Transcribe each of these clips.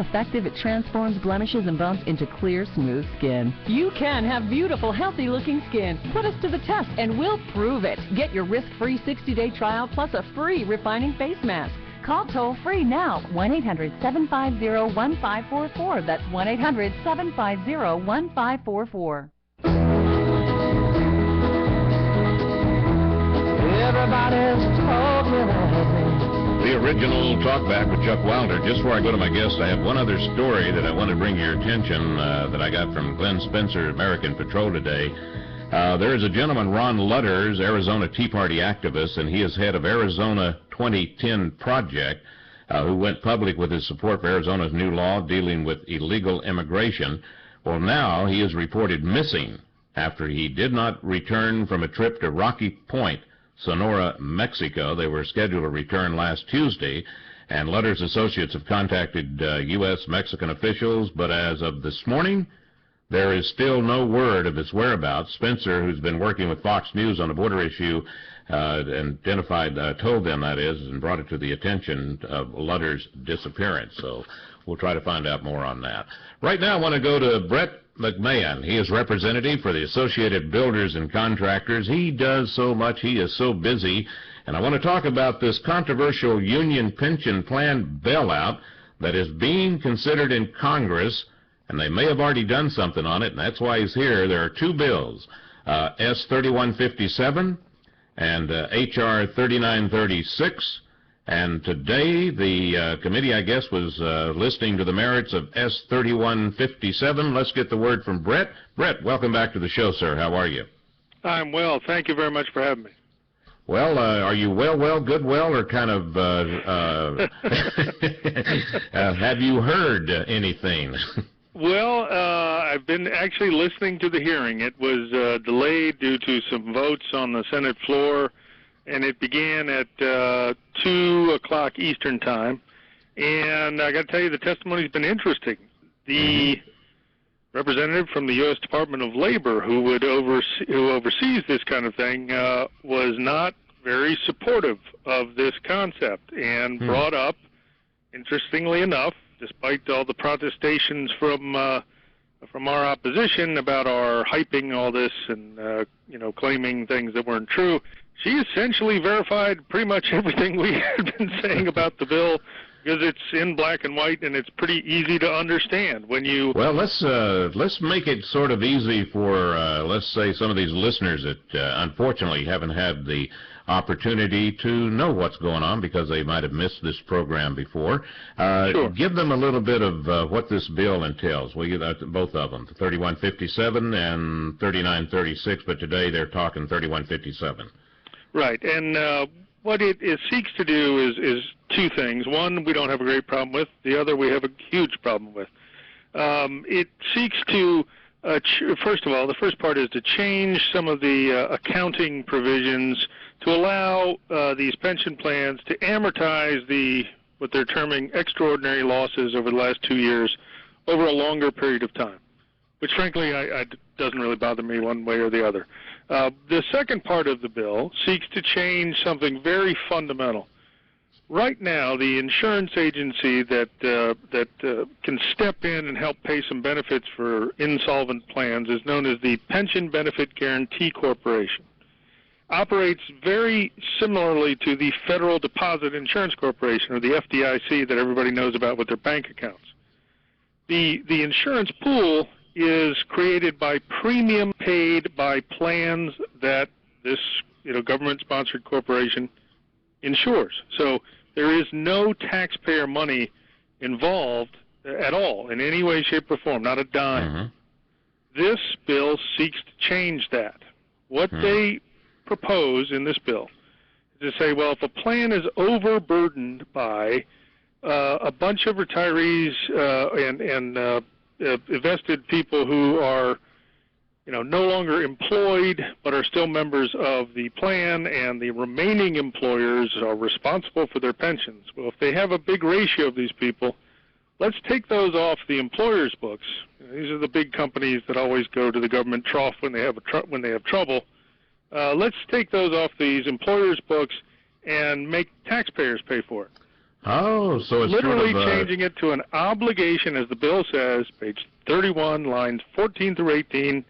Effective, it transforms blemishes and bumps into clear, smooth skin. You can have beautiful, healthy-looking skin. Put us to the test, and we'll prove it. Get your risk-free 60-day trial plus a free refining face mask. Call toll-free now, 1-800-750-1544. That's 1-800-750-1544. Everybody's talking about me. The original Talkback with Chuck Wilder. Just before I go to my guest, I have one other story that I want to bring to your attention that I got from Glenn Spencer, American Patrol today. There is a gentleman, Ron Lutters, Arizona Tea Party activist, and he is head of Arizona 2010 Project, who went public with his support for Arizona's new law dealing with illegal immigration. Well, now he is reported missing after he did not return from a trip to Rocky Point, Sonora, Mexico. They were scheduled to return last Tuesday, and Lutters' associates have contacted U.S. Mexican officials, but as of this morning, there is still no word of his whereabouts. Spencer, who's been working with Fox News on the border issue, told them, that is, and brought it to the attention of Lutters' disappearance. So we'll try to find out more on that. Right now, I want to go to Brett McMahon. He is representative for the Associated Builders and Contractors. He does so much. He is so busy. And I want to talk about this controversial union pension plan bailout that is being considered in Congress, and they may have already done something on it, and that's why he's here. There are two bills, S-3157 and H.R. 3936. And today, the committee, I guess, was listening to the merits of S-3157. Let's get the word from Brett. Brett, welcome back to the show, sir. How are you? I'm well. Thank you very much for having me. Well, are you well, good, well, or kind of, have you heard anything? Well, I've been actually listening to the hearing. It was delayed due to some votes on the Senate floor, and it began at 2 o'clock Eastern Time. And I got to tell you, the testimony's been interesting. The representative from the U.S. Department of Labor, who oversees this kind of thing, was not very supportive of this concept and brought up, interestingly enough, despite all the protestations from our opposition about our hyping all this and claiming things that weren't true, she essentially verified pretty much everything we had been saying about the bill, because it's in black and white and it's pretty easy to understand. When you let's make it sort of easy for let's say some of these listeners that unfortunately haven't had the opportunity to know what's going on because they might have missed this program before. Sure. Give them a little bit of what this bill entails. Well, both of them, 3157 and 3936, but today they're talking 3157. Right, and what it seeks to do is two things. One, we don't have a great problem with. The other, we have a huge problem with. It seeks to, first of all, the first part is to change some of the accounting provisions to allow these pension plans to amortize what they're terming extraordinary losses over the last 2 years over a longer period of time, which frankly doesn't really bother me one way or the other. The second part of the bill seeks to change something very fundamental. Right now, the insurance agency that can step in and help pay some benefits for insolvent plans is known as the Pension Benefit Guarantee Corporation. Operates very similarly to the Federal Deposit Insurance Corporation, or the FDIC, that everybody knows about with their bank accounts. The insurance pool is created by premium paid by plans that this government-sponsored corporation insures. So there is no taxpayer money involved at all in any way, shape, or form, not a dime. This bill seeks to change that. What they propose in this bill is to say, well, if a plan is overburdened by a bunch of retirees and vested people who are no longer employed but are still members of the plan, and the remaining employers are responsible for their pensions. Well, if they have a big ratio of these people, let's take those off the employers' books. These are the big companies that always go to the government trough when they have trouble. Let's take those off these employers' books and make taxpayers pay for it. Oh, so it's literally sort of changing it to an obligation, as the bill says, page 31, lines 14 through 18,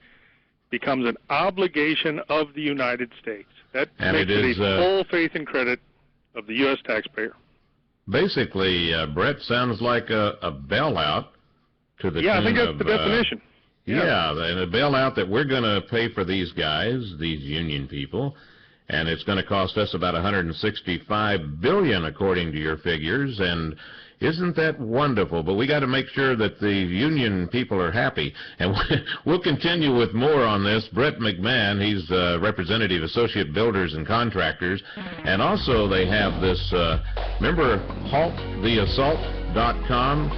becomes an obligation of the United States. That makes it a full faith and credit of the U.S. taxpayer. Basically, Brett, sounds like a bailout to the I think tune that's of, the definition. And a bailout that we're going to pay for these guys, these union people, and it's going to cost us about $165 billion, according to your figures. And isn't that wonderful? But we got to make sure that the union people are happy. And we'll continue with more on this. Brett McMahon, he's representative Associate Builders and Contractors, and also they have this. Remember halttheassault.com.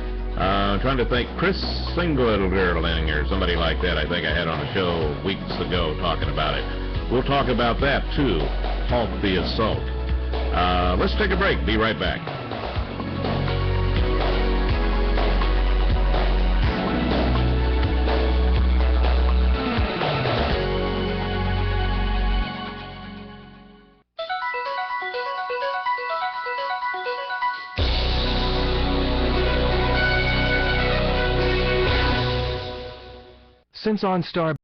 Trying to think, Chris Singleterling or somebody like that, I think I had on a show weeks ago talking about it. We'll talk about that, too. Halt the assault. Let's take a break. Be right back. Since OnStar